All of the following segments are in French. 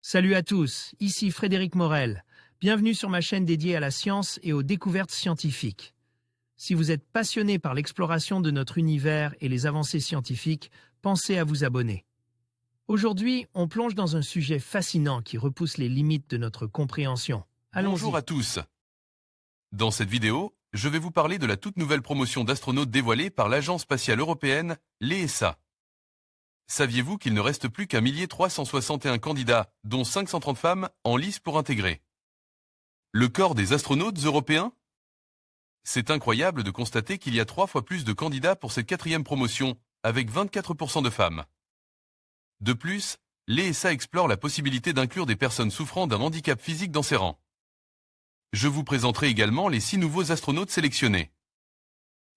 Salut à tous, ici Frédéric Morel. Bienvenue sur ma chaîne dédiée à la science et aux découvertes scientifiques. Si vous êtes passionné par l'exploration de notre univers et les avancées scientifiques, pensez à vous abonner. Aujourd'hui, on plonge dans un sujet fascinant qui repousse les limites de notre compréhension. Bonjour Allons-y. à tous. Dans cette vidéo, je vais vous parler de la toute nouvelle promotion d'astronautes dévoilée par l'Agence spatiale européenne, l'ESA. Saviez-vous qu'il ne reste plus qu'un 1361 candidats, dont 530 femmes, en lice pour intégrer le corps des astronautes européens? C'est incroyable de constater qu'il y a 3 fois plus de candidats pour cette 4e promotion, avec 24% de femmes. De plus, l'ESA explore la possibilité d'inclure des personnes souffrant d'un handicap physique dans ses rangs. Je vous présenterai également les 6 nouveaux astronautes sélectionnés.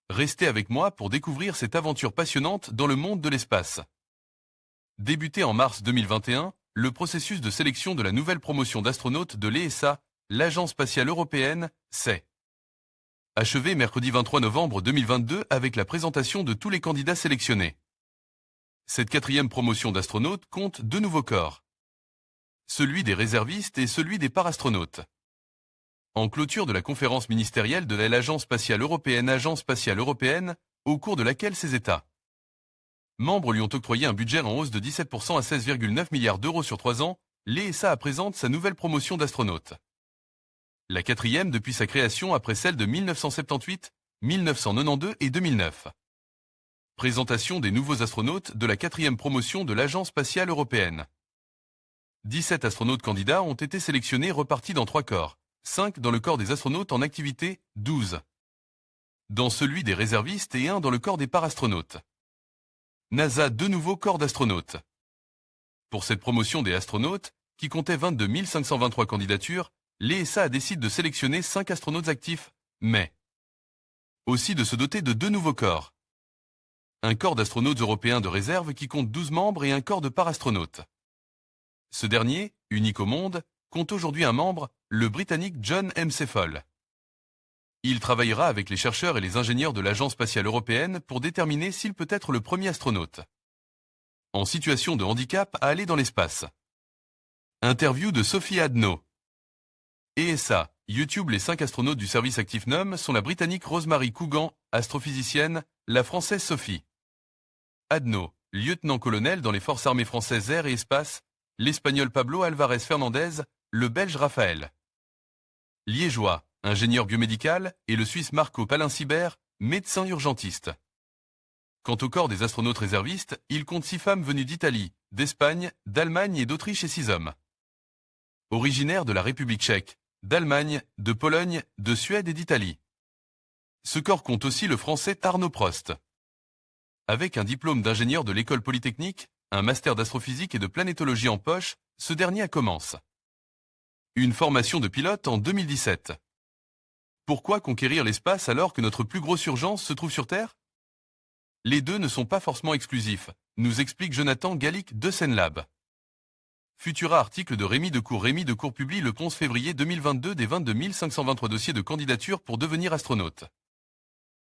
Restez avec moi pour découvrir cette aventure passionnante dans le monde de l'espace. Débuté en mars 2021, le processus de sélection de la nouvelle promotion d'astronautes de l'ESA, l'Agence spatiale européenne, s'est achevé mercredi 23 novembre 2022 avec la présentation de tous les candidats sélectionnés. Cette 4e promotion d'astronautes compte 2 nouveaux corps. Celui des réservistes et celui des parastronautes. En clôture de la conférence ministérielle de l'Agence spatiale européenne, au cours de laquelle ces États membres lui ont octroyé un budget en hausse de 17% à 16,9 milliards d'euros sur 3 ans, l'ESA présente sa nouvelle promotion d'astronautes. La 4e depuis sa création après celle de 1978, 1992 et 2009. Présentation des nouveaux astronautes de la 4e promotion de l'Agence spatiale européenne. 17 astronautes candidats ont été sélectionnés repartis dans 3 corps. 5 dans le corps des astronautes en activité, 12 dans celui des réservistes et 1 dans le corps des parastronautes. NASA 2 nouveaux corps d'astronautes. Pour cette promotion des astronautes, qui comptait 22 523 candidatures, l'ESA a décidé de sélectionner 5 astronautes actifs, mais aussi de se doter de 2 nouveaux corps. Un corps d'astronautes européens de réserve qui compte 12 membres et un corps de parastronautes. Ce dernier, unique au monde, compte aujourd'hui un membre, le Britannique John M. Cephal. Il travaillera avec les chercheurs et les ingénieurs de l'Agence spatiale européenne pour déterminer s'il peut être le premier astronaute en situation de handicap à aller dans l'espace. Interview de Sophie Adno. ESA, YouTube. Les 5 astronautes du service actif NOM sont la Britannique Rosemary Coogan, astrophysicienne, la Française Sophie Adno, lieutenant-colonel dans les forces armées françaises air et espace, l'Espagnol Pablo Alvarez Fernandez, le Belge Raphaël Liégeois, ingénieur biomédical, et le Suisse Marco Palinsibert, médecin urgentiste. Quant au corps des astronautes réservistes, il compte 6 femmes venues d'Italie, d'Espagne, d'Allemagne et d'Autriche et 6 hommes originaires de la République tchèque, d'Allemagne, de Pologne, de Suède et d'Italie. Ce corps compte aussi le français Arnaud Prost. Avec un diplôme d'ingénieur de l'école polytechnique, un master d'astrophysique et de planétologie en poche, ce dernier commence une formation de pilote en 2017. Pourquoi conquérir l'espace alors que notre plus grosse urgence se trouve sur Terre? Les deux ne sont pas forcément exclusifs, nous explique Jonathan Gallic de Senlab. Futura article de Rémi Decour. Rémi Decour publie le 11 février 2022 des 22 523 dossiers de candidature pour devenir astronaute.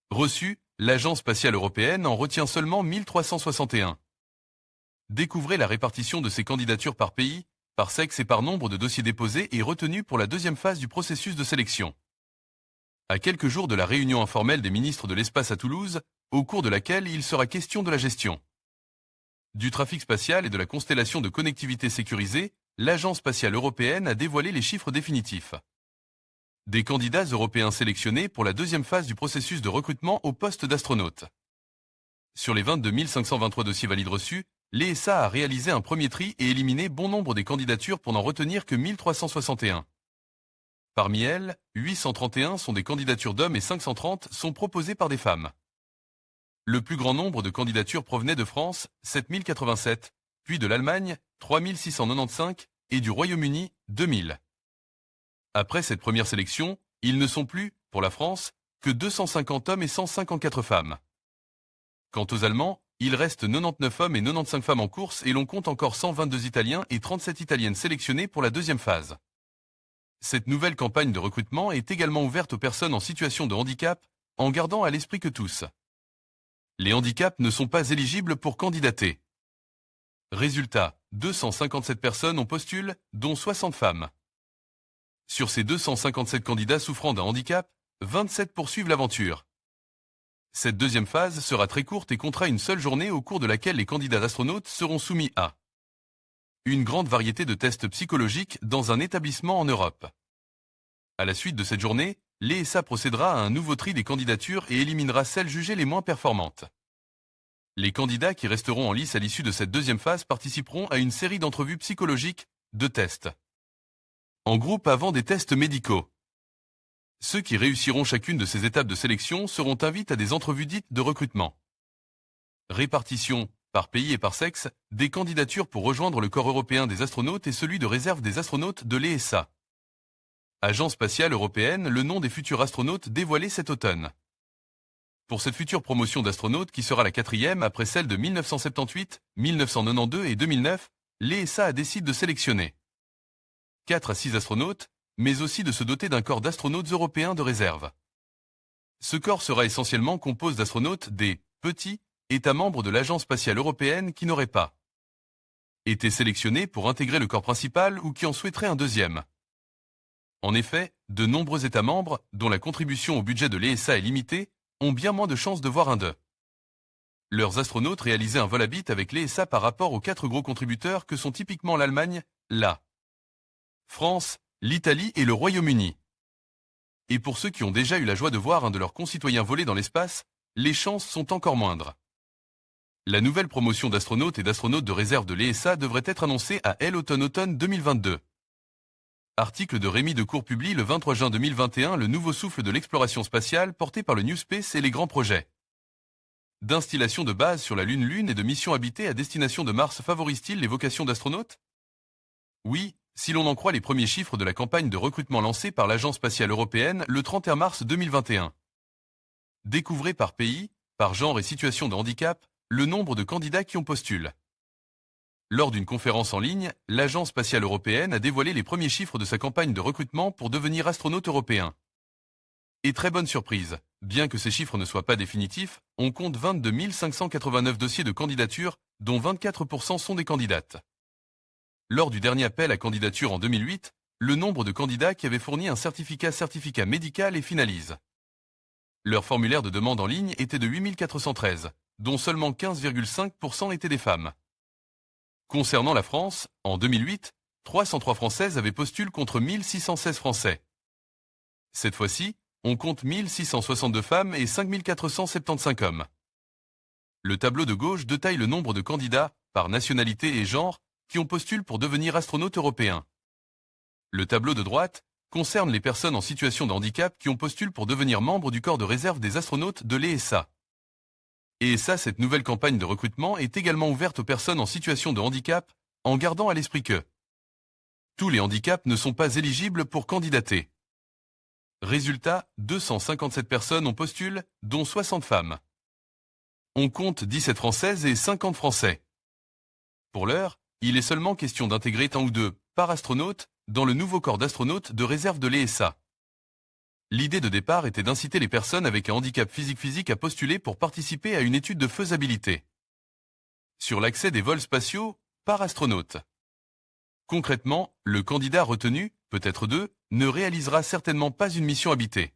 Reçu, l'Agence spatiale européenne en retient seulement 1361. Découvrez la répartition de ces candidatures par pays, par sexe et par nombre de dossiers déposés et retenus pour la 2e phase du processus de sélection. À quelques jours de la réunion informelle des ministres de l'espace à Toulouse, au cours de laquelle il sera question de la gestion du trafic spatial et de la constellation de connectivité sécurisée, l'Agence spatiale européenne a dévoilé les chiffres définitifs des candidats européens sélectionnés pour la 2e phase du processus de recrutement au poste d'astronaute. Sur les 22 523 dossiers valides reçus, l'ESA a réalisé un premier tri et éliminé bon nombre des candidatures pour n'en retenir que 1361. Parmi elles, 831 sont des candidatures d'hommes et 530 sont proposées par des femmes. Le plus grand nombre de candidatures provenait de France, 7087, puis de l'Allemagne, 3695, et du Royaume-Uni, 2000. Après cette première sélection, ils ne sont plus, pour la France, que 250 hommes et 154 femmes. Quant aux Allemands, il reste 99 hommes et 95 femmes en course et l'on compte encore 122 Italiens et 37 Italiennes sélectionnées pour la 2e phase. Cette nouvelle campagne de recrutement est également ouverte aux personnes en situation de handicap, en gardant à l'esprit que tous les handicaps ne sont pas éligibles pour candidater. Résultat, 257 personnes ont postulé, dont 60 femmes. Sur ces 257 candidats souffrant d'un handicap, 27 poursuivent l'aventure. Cette deuxième phase sera très courte et comptera une seule journée au cours de laquelle les candidats astronautes seront soumis à une grande variété de tests psychologiques dans un établissement en Europe. À la suite de cette journée, l'ESA procédera à un nouveau tri des candidatures et éliminera celles jugées les moins performantes. Les candidats qui resteront en lice à l'issue de cette deuxième phase participeront à une série d'entrevues psychologiques, de tests en groupe avant des tests médicaux. Ceux qui réussiront chacune de ces étapes de sélection seront invités à des entrevues dites de recrutement. Répartition, par pays et par sexe, des candidatures pour rejoindre le corps européen des astronautes et celui de réserve des astronautes de l'ESA. Agence spatiale européenne, le nom des futurs astronautes dévoilé cet automne. Pour cette future promotion d'astronautes qui sera la 4e après celle de 1978, 1992 et 2009, l'ESA décide de sélectionner 4 à 6 astronautes, mais aussi de se doter d'un corps d'astronautes européens de réserve. Ce corps sera essentiellement composé d'astronautes des petits États membres de l'Agence spatiale européenne qui n'auraient pas été sélectionnés pour intégrer le corps principal ou qui en souhaiteraient un deuxième. En effet, de nombreux États membres, dont la contribution au budget de l'ESA est limitée, ont bien moins de chances de voir un d'eux. Leurs astronautes réalisaient un vol habite avec l'ESA par rapport aux 4 gros contributeurs que sont typiquement l'Allemagne, la France, l'Italie et le Royaume-Uni. Et pour ceux qui ont déjà eu la joie de voir un de leurs concitoyens voler dans l'espace, les chances sont encore moindres. La nouvelle promotion d'astronautes et d'astronautes de réserve de l'ESA devrait être annoncée à l'automne 2022. Article de Rémi Decour publie le 23 juin 2021 le nouveau souffle de l'exploration spatiale porté par le New Space et les grands projets d'installation de base sur la Lune et de missions habitées à destination de Mars favorise-t-il les vocations d'astronautes? Oui, si l'on en croit les premiers chiffres de la campagne de recrutement lancée par l'Agence spatiale européenne le 31 mars 2021. Découvrez par pays, par genre et situation de handicap, le nombre de candidats qui ont postulé. Lors d'une conférence en ligne, l'Agence spatiale européenne a dévoilé les premiers chiffres de sa campagne de recrutement pour devenir astronaute européen. Et très bonne surprise, bien que ces chiffres ne soient pas définitifs, on compte 22 589 dossiers de candidature, dont 24% sont des candidates. Lors du dernier appel à candidature en 2008, le nombre de candidats qui avaient fourni un certificat médical et finalise. Leur formulaire de demande en ligne était de 8 413, dont seulement 15,5% étaient des femmes. Concernant la France, en 2008, 303 Françaises avaient postulé contre 1616 Français. Cette fois-ci, on compte 1662 femmes et 5475 hommes. Le tableau de gauche détaille le nombre de candidats, par nationalité et genre, qui ont postulé pour devenir astronaute européen. Le tableau de droite concerne les personnes en situation de handicap qui ont postulé pour devenir membres du corps de réserve des astronautes de l'ESA. Et cette nouvelle campagne de recrutement est également ouverte aux personnes en situation de handicap, en gardant à l'esprit que tous les handicaps ne sont pas éligibles pour candidater. Résultat, 257 personnes ont postulé, dont 60 femmes. On compte 17 Françaises et 50 Français. Pour l'heure, il est seulement question d'intégrer un ou deux par astronautes dans le nouveau corps d'astronautes de réserve de l'ESA. L'idée de départ était d'inciter les personnes avec un handicap physique à postuler pour participer à une étude de faisabilité sur l'accès des vols spatiaux par astronautes. Concrètement, le candidat retenu, peut-être deux, ne réalisera certainement pas une mission habitée.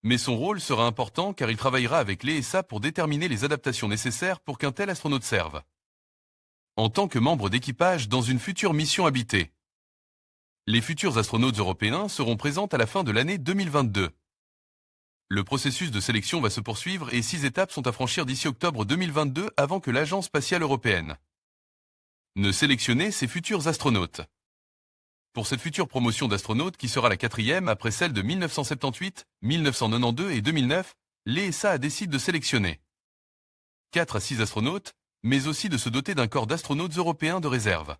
Mais son rôle sera important car il travaillera avec l'ESA pour déterminer les adaptations nécessaires pour qu'un tel astronaute serve en tant que membre d'équipage dans une future mission habitée. Les futurs astronautes européens seront présents à la fin de l'année 2022. Le processus de sélection va se poursuivre et 6 étapes sont à franchir d'ici octobre 2022 avant que l'Agence spatiale européenne ne sélectionne ses futurs astronautes. Pour cette future promotion d'astronautes qui sera la 4e après celle de 1978, 1992 et 2009, l'ESA décide de sélectionner 4 à 6 astronautes, mais aussi de se doter d'un corps d'astronautes européens de réserve.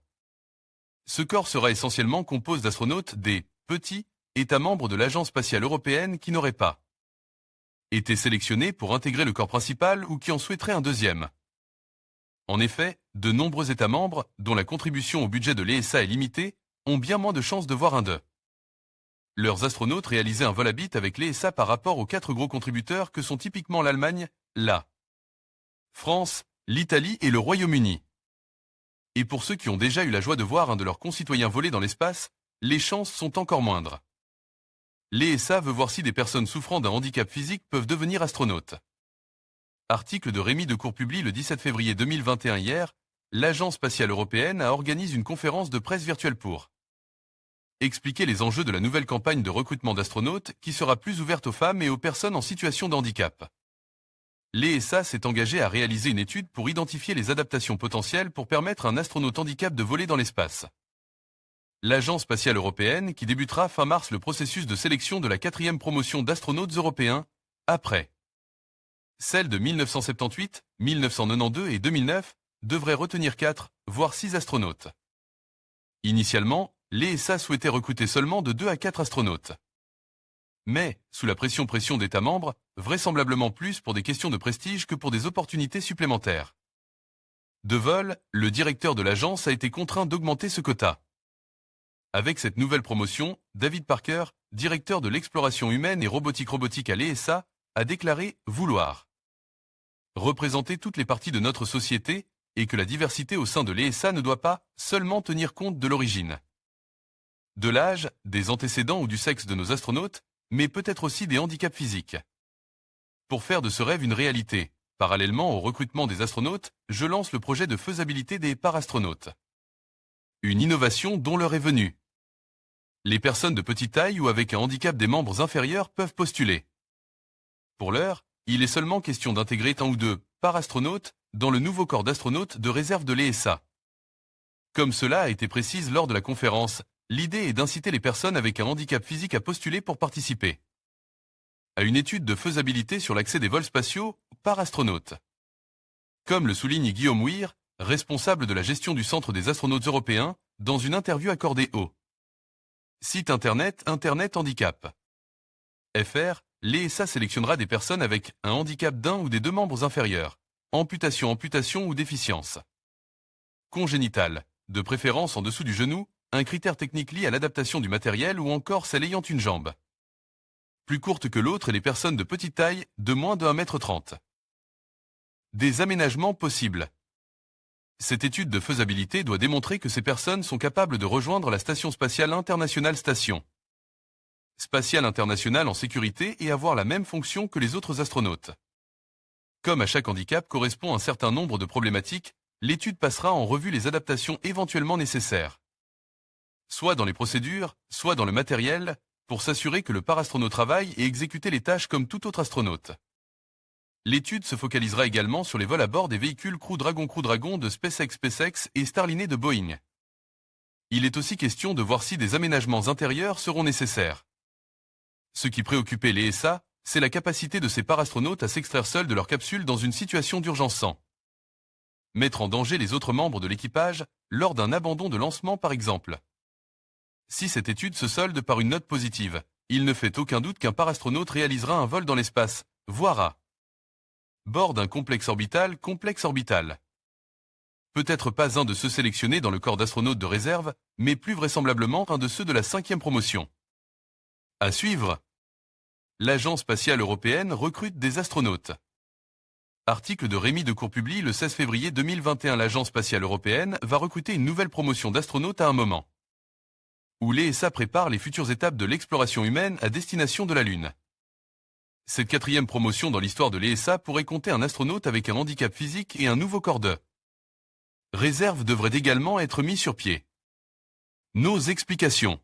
Ce corps sera essentiellement composé d'astronautes des petits États membres de l'Agence spatiale européenne qui n'auraient pas été sélectionnés pour intégrer le corps principal ou qui en souhaiteraient un deuxième. En effet, de nombreux États membres, dont la contribution au budget de l'ESA est limitée, ont bien moins de chances de voir un d'eux. Leurs astronautes réalisaient un vol habite avec l'ESA par rapport aux 4 gros contributeurs que sont typiquement l'Allemagne, la France, l'Italie et le Royaume-Uni. Et pour ceux qui ont déjà eu la joie de voir un de leurs concitoyens voler dans l'espace, les chances sont encore moindres. L'ESA veut voir si des personnes souffrant d'un handicap physique peuvent devenir astronautes. Article de Rémi Decourt publié le 17 février 2021 hier, l'Agence spatiale européenne a organisé une conférence de presse virtuelle pour expliquer les enjeux de la nouvelle campagne de recrutement d'astronautes qui sera plus ouverte aux femmes et aux personnes en situation de handicap. L'ESA s'est engagé à réaliser une étude pour identifier les adaptations potentielles pour permettre à un astronaute handicap de voler dans l'espace. L'Agence spatiale européenne qui débutera fin mars le processus de sélection de la 4e promotion d'astronautes européens, après celle de 1978, 1992 et 2009, devrait retenir 4, voire 6 astronautes. Initialement, l'ESA souhaitait recruter seulement de 2 à 4 astronautes. Mais, sous la pression d'États membres, vraisemblablement plus pour des questions de prestige que pour des opportunités supplémentaires. De vol, le directeur de l'agence a été contraint d'augmenter ce quota. Avec cette nouvelle promotion, David Parker, directeur de l'exploration humaine et robotique à l'ESA, a déclaré vouloir représenter toutes les parties de notre société et que la diversité au sein de l'ESA ne doit pas seulement tenir compte de l'origine, de l'âge, des antécédents ou du sexe de nos astronautes, mais peut-être aussi des handicaps physiques. Pour faire de ce rêve une réalité, parallèlement au recrutement des astronautes, je lance le projet de faisabilité des parastronautes. Une innovation dont l'heure est venue. Les personnes de petite taille ou avec un handicap des membres inférieurs peuvent postuler. Pour l'heure, il est seulement question d'intégrer un ou deux parastronautes dans le nouveau corps d'astronautes de réserve de l'ESA. Comme cela a été précisé lors de la conférence, l'idée est d'inciter les personnes avec un handicap physique à postuler pour participer à une étude de faisabilité sur l'accès des vols spatiaux par astronautes. Comme le souligne Guillaume Weir, responsable de la gestion du Centre des astronautes européens, dans une interview accordée au site internet Internet Handicap. FR, l'ESA sélectionnera des personnes avec un handicap d'un ou des deux membres inférieurs, amputation ou déficience congénitale, de préférence en dessous du genou, un critère technique lié à l'adaptation du matériel ou encore celle ayant une jambe plus courte que l'autre et les personnes de petite taille de moins de 1,30 m. Des aménagements possibles. Cette étude de faisabilité doit démontrer que ces personnes sont capables de rejoindre la Station spatiale internationale Station spatiale internationale en sécurité et avoir la même fonction que les autres astronautes. Comme à chaque handicap correspond un certain nombre de problématiques, l'étude passera en revue les adaptations éventuellement nécessaires, soit dans les procédures, soit dans le matériel, pour s'assurer que le parastronaute travaille et exécute les tâches comme tout autre astronaute. L'étude se focalisera également sur les vols à bord des véhicules Crew Dragon de SpaceX et Starliner de Boeing. Il est aussi question de voir si des aménagements intérieurs seront nécessaires. Ce qui préoccupait l'ESA, c'est la capacité de ces parastronautes à s'extraire seuls de leur capsule dans une situation d'urgence sans mettre en danger les autres membres de l'équipage, lors d'un abandon de lancement par exemple. Si cette étude se solde par une note positive, il ne fait aucun doute qu'un parastronaute réalisera un vol dans l'espace, voire à bord d'un complexe orbital. Peut-être pas un de ceux sélectionnés dans le corps d'astronautes de réserve, mais plus vraisemblablement un de ceux de la 5e promotion. À suivre. L'Agence spatiale européenne recrute des astronautes. Article de Rémi Decourt publié le 16 février 2021. L'Agence spatiale européenne va recruter une nouvelle promotion d'astronautes à un moment où l'ESA prépare les futures étapes de l'exploration humaine à destination de la Lune. Cette 4e promotion dans l'histoire de l'ESA pourrait compter un astronaute avec un handicap physique et un nouveau corps de réserve devrait également être mis sur pied. Nos explications.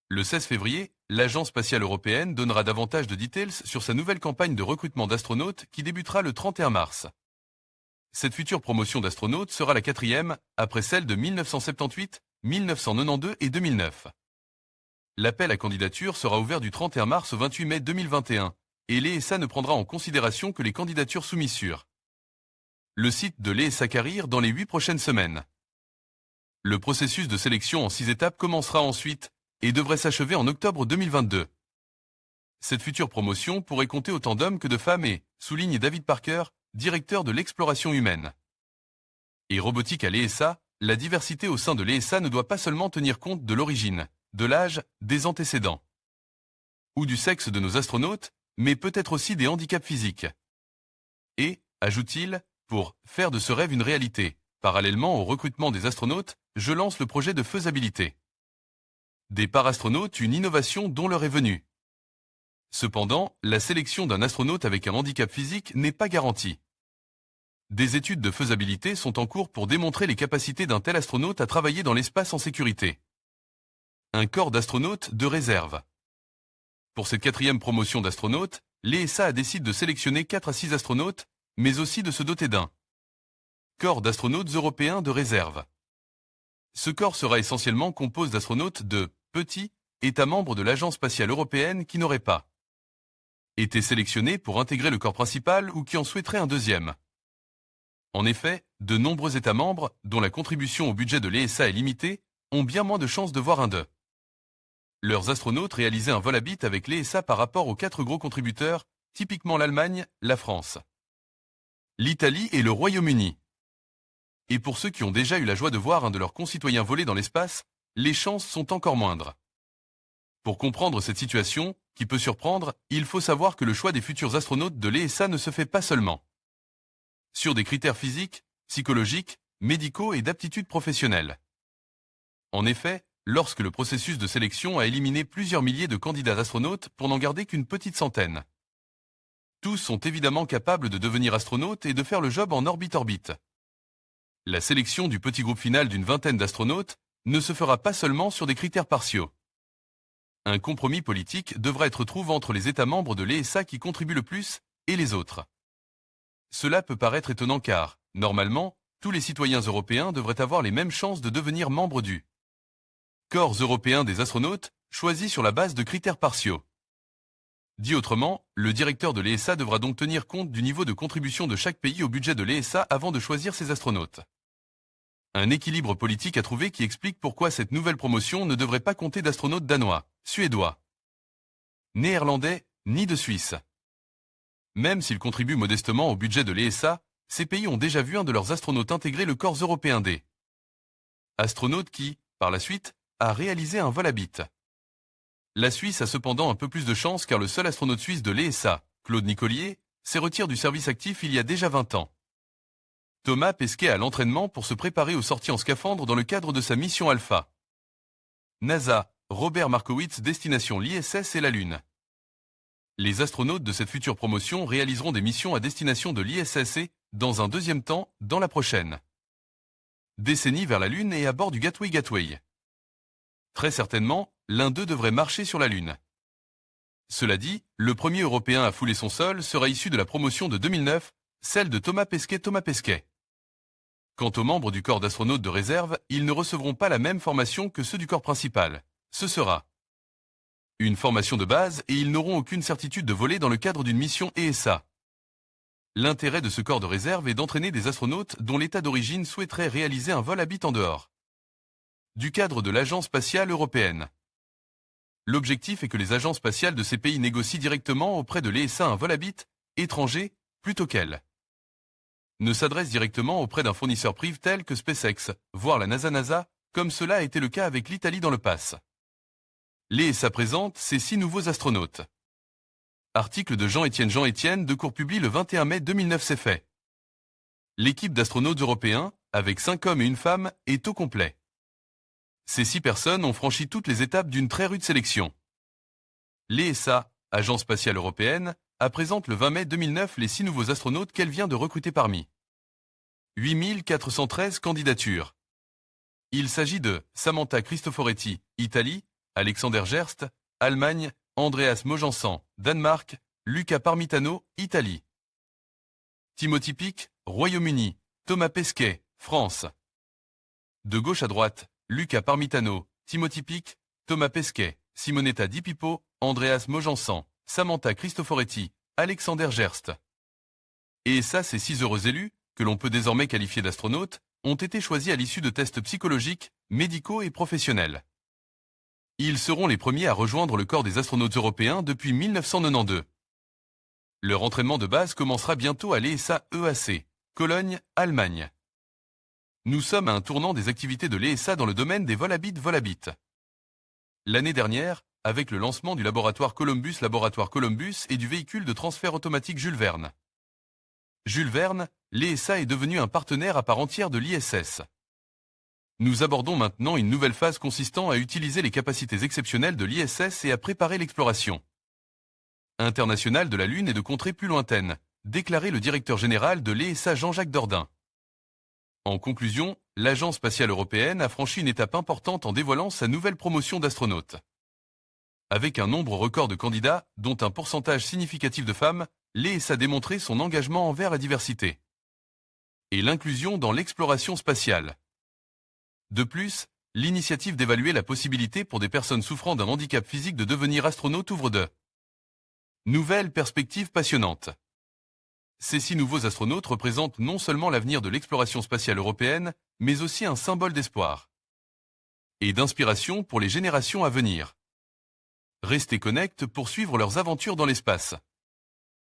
Le 16 février, l'Agence spatiale européenne donnera davantage de details sur sa nouvelle campagne de recrutement d'astronautes qui débutera le 31 mars. Cette future promotion d'astronautes sera la 4e, après celle de 1978, 1992 et 2009. L'appel à candidature sera ouvert du 31 mars au 28 mai 2021, et l'ESA ne prendra en considération que les candidatures soumises sur le site de l'ESA Career dans les 8 prochaines semaines. Le processus de sélection en 6 étapes commencera ensuite, et devrait s'achever en octobre 2022. Cette future promotion pourrait compter autant d'hommes que de femmes et, souligne David Parker, directeur de l'exploration humaine et robotique à l'ESA, la diversité au sein de l'ESA ne doit pas seulement tenir compte de l'origine, de l'âge, des antécédents ou du sexe de nos astronautes, mais peut-être aussi des handicaps physiques. Et, ajoute-t-il, pour faire de ce rêve une réalité, Parallèlement au recrutement des astronautes, je lance le projet de faisabilité. Des parastronautes, une innovation dont l'heure est venue. Cependant, la sélection d'un astronaute avec un handicap physique n'est pas garantie. Des études de faisabilité sont en cours pour démontrer les capacités d'un tel astronaute à travailler dans l'espace en sécurité. Un corps d'astronautes de réserve. Pour cette 4e promotion d'astronautes, l'ESA décide de sélectionner 4 à 6 astronautes, mais aussi de se doter d'un corps d'astronautes européens de réserve. Ce corps sera essentiellement composé d'astronautes de petits États membres de l'Agence spatiale européenne qui n'auraient pas été sélectionnés pour intégrer le corps principal ou qui en souhaiteraient un deuxième. En effet, de nombreux États membres, dont la contribution au budget de l'ESA est limitée, ont bien moins de chances de voir un de leurs astronautes réaliser un vol habite avec l'ESA par rapport aux 4 gros contributeurs, typiquement l'Allemagne, la France, l'Italie et le Royaume-Uni. Et pour ceux qui ont déjà eu la joie de voir un de leurs concitoyens voler dans l'espace, les chances sont encore moindres. Pour comprendre cette situation, qui peut surprendre, il faut savoir que le choix des futurs astronautes de l'ESA ne se fait pas seulement sur des critères physiques, psychologiques, médicaux et d'aptitude professionnelle. En effet, lorsque le processus de sélection a éliminé plusieurs milliers de candidats astronautes pour n'en garder qu'une petite centaine. Tous sont évidemment capables de devenir astronautes et de faire le job en orbite-orbite. La sélection du petit groupe final d'une vingtaine d'astronautes ne se fera pas seulement sur des critères partiaux. Un compromis politique devra être trouvé entre les États membres de l'ESA qui contribuent le plus et les autres. Cela peut paraître étonnant car, normalement, tous les citoyens européens devraient avoir les mêmes chances de devenir membres du corps européen des astronautes, choisi sur la base de critères partiaux. Dit autrement, le directeur de l'ESA devra donc tenir compte du niveau de contribution de chaque pays au budget de l'ESA avant de choisir ses astronautes. Un équilibre politique à trouver qui explique pourquoi cette nouvelle promotion ne devrait pas compter d'astronautes danois, suédois, néerlandais, ni de Suisse. Même s'ils contribuent modestement au budget de l'ESA, ces pays ont déjà vu un de leurs astronautes intégrer le corps européen des astronautes qui, par la suite, a réalisé un vol habite. La Suisse a cependant un peu plus de chance car le seul astronaute suisse de l'ESA, Claude Nicolier, s'est retiré du service actif il y a déjà 20 ans. Thomas Pesquet à l'entraînement pour se préparer aux sorties en scaphandre dans le cadre de sa mission Alpha. NASA, Robert Markowitz, destination l'ISS et la Lune. Les astronautes de cette future promotion réaliseront des missions à destination de l'ISS et, dans un deuxième temps, dans la prochaine décennie vers la Lune et à bord du Gateway. Très certainement, l'un d'eux devrait marcher sur la Lune. Cela dit, le premier Européen à fouler son sol sera issu de la promotion de 2009, celle de Thomas Pesquet. Quant aux membres du corps d'astronautes de réserve, ils ne recevront pas la même formation que ceux du corps principal. Ce sera une formation de base et ils n'auront aucune certitude de voler dans le cadre d'une mission ESA. L'intérêt de ce corps de réserve est d'entraîner des astronautes dont l'état d'origine souhaiterait réaliser un vol habite en dehors du cadre de l'Agence spatiale européenne. L'objectif est que les agences spatiales de ces pays négocient directement auprès de l'ESA un vol habite étranger plutôt qu'elles ne s'adressent directement auprès d'un fournisseur privé tel que SpaceX, voire la NASA, comme cela a été le cas avec l'Italie dans le passé. L'ESA présente ses 6 nouveaux astronautes. Article de Jean-Étienne de cours publié le 21 mai 2009 c'est fait. L'équipe d'astronautes européens, avec 5 hommes et une femme, est au complet. Ces 6 personnes ont franchi toutes les étapes d'une très rude sélection. L'ESA, Agence spatiale européenne, a présenté le 20 mai 2009 les 6 nouveaux astronautes qu'elle vient de recruter parmi 8413 candidatures. Il s'agit de Samantha Cristoforetti, Italie, Alexander Gerst, Allemagne, Andreas Mogensan, Danemark, Luca Parmitano, Italie. Timothy Peake, Royaume-Uni, Thomas Pesquet, France. De gauche à droite, Luca Parmitano, Timothy Peake, Thomas Pesquet, Simonetta Di Pippo, Andreas Mogensan, Samantha Cristoforetti, Alexander Gerst. Et ça, ces 6 heureux élus, que l'on peut désormais qualifier d'astronautes, ont été choisis à l'issue de tests psychologiques, médicaux et professionnels. Ils seront les premiers à rejoindre le corps des astronautes européens depuis 1992. Leur entraînement de base commencera bientôt à l'ESA EAC, Cologne, Allemagne. Nous sommes à un tournant des activités de l'ESA dans le domaine des vols habite. L'année dernière, avec le lancement du laboratoire Columbus et du véhicule de transfert automatique Jules Verne. Jules Verne, l'ESA est devenu un partenaire à part entière de l'ISS. Nous abordons maintenant une nouvelle phase consistant à utiliser les capacités exceptionnelles de l'ISS et à préparer l'exploration internationale de la Lune et de contrées plus lointaines, déclarait le directeur général de l'ESA Jean-Jacques Dordain. En conclusion, l'Agence spatiale européenne a franchi une étape importante en dévoilant sa nouvelle promotion d'astronautes. Avec un nombre record de candidats, dont un pourcentage significatif de femmes, l'ESA a démontré son engagement envers la diversité et l'inclusion dans l'exploration spatiale. De plus, l'initiative d'évaluer la possibilité pour des personnes souffrant d'un handicap physique de devenir astronaute ouvre de nouvelles perspectives passionnantes. Ces 6 nouveaux astronautes représentent non seulement l'avenir de l'exploration spatiale européenne, mais aussi un symbole d'espoir et d'inspiration pour les générations à venir. Restez connectés pour suivre leurs aventures dans l'espace.